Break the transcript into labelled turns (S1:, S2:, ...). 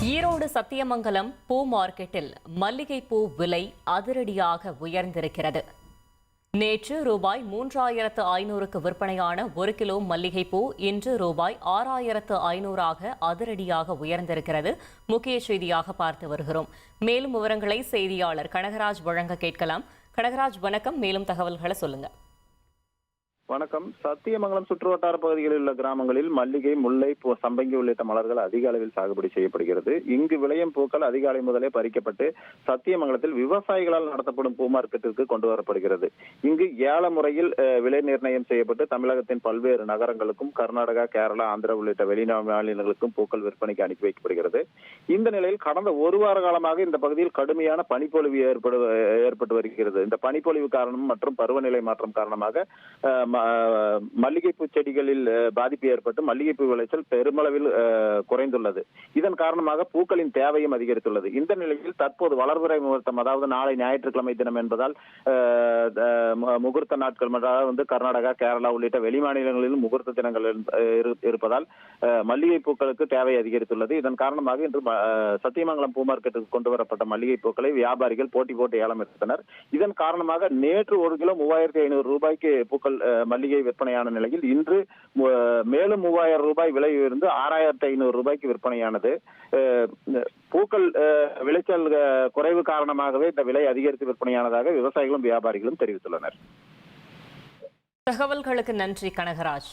S1: ஈரோடு சத்தியமங்கலம் பூ மார்க்கெட்டில் மல்லிகைப்பூ விலை அதிரடியாக உயர்ந்திருக்கிறது. நேற்று ரூபாய் 3500க்கு விற்பனையான 1 கிலோ மல்லிகைப்பூ இன்று ரூபாய் 6500ஆக அதிரடியாக உயர்ந்திருக்கிறது. முக்கிய செய்தியாக பார்த்து வருகிறோம். மேலும் விவரங்களை செய்தியாளர் கனகராஜ் வழங்க கேட்கலாம். கனகராஜ், வணக்கம். மேலும் தகவல்களை சொல்லுங்க.
S2: வணக்கம். சத்தியமங்கலம் சுற்றுவட்டார பகுதிகளில் உள்ள கிராமங்களில் மல்லிகை, முல்லை, சம்பங்கி உள்ளிட்ட மலர்கள் அதிக அளவில் சாகுபடி செய்யப்படுகிறது. இங்கு விளையும் பூக்கள் அதிகாலை முதலே பறிக்கப்பட்டு சத்தியமங்கலத்தில் விவசாயிகளால் நடத்தப்படும் பூ மார்க்கெட்டிற்கு கொண்டு வரப்படுகிறது. இங்கு ஏல முறையில் விலை நிர்ணயம் செய்யப்பட்டு தமிழகத்தின் பல்வேறு நகரங்களுக்கும் கர்நாடகா, கேரளா, ஆந்திரா உள்ளிட்ட வெளிநாடுகளுக்கும் பூக்கள் விற்பனைக்கு அனுப்பி வைக்கப்படுகிறது. இந்த நிலையில் கடந்த ஒரு வார காலமாக இந்த பகுதியில் கடுமையான பனிப்பொழிவு ஏற்பட்டு வருகிறது. இந்த பனிப்பொழிவு காரணம் மற்றும் பருவநிலை மாற்றம் காரணமாக மல்லிகைப்பூ செடிகளில் பாதிப்பு ஏற்பட்டு மல்லிகைப்பூ விளைச்சல் பெருமளவில் குறைந்துள்ளது. இதன் காரணமாக பூக்களின் தேவையும் அதிகரித்துள்ளது. இந்த நிலையில் தற்போது வளர்பிறை முகூர்த்தம், அதாவது நாளை ஞாயிற்றுக்கிழமை தினம் என்பதால் முகூர்த்த நாட்கள் கர்நாடகா, கேரளா உள்ளிட்ட வெளிமாநிலங்களிலும் முகூர்த்த தினங்கள் இருப்பதால் மல்லிகை பூக்களுக்கு தேவை அதிகரித்துள்ளது. இதன் காரணமாக இன்று சத்தியமங்கலம் பூ மார்க்கெட்டுக்கு கொண்டு வரப்பட்ட மல்லிகை பூக்களை வியாபாரிகள் போட்டி போட்டு ஏலம் எடுத்தனர். இதன் காரணமாக நேற்று 1 கிலோ 3500 ரூபாய்க்கு பூக்கள் மல்லிகை விற்பனையான நிலையில் இன்று மேலும் 3000 ரூபாய் விலை உயர்ந்து 6500 ரூபாய்க்கு விற்பனையானது. பூக்கள் விளைச்சல் குறைவு காரணமாகவே இந்த விலை அதிகரித்து விற்பனையானதாக விவசாயிகளும் வியாபாரிகளும் தெரிவித்துள்ளனர்.
S1: தகவல்களுக்கு நன்றி கனகராஜ்.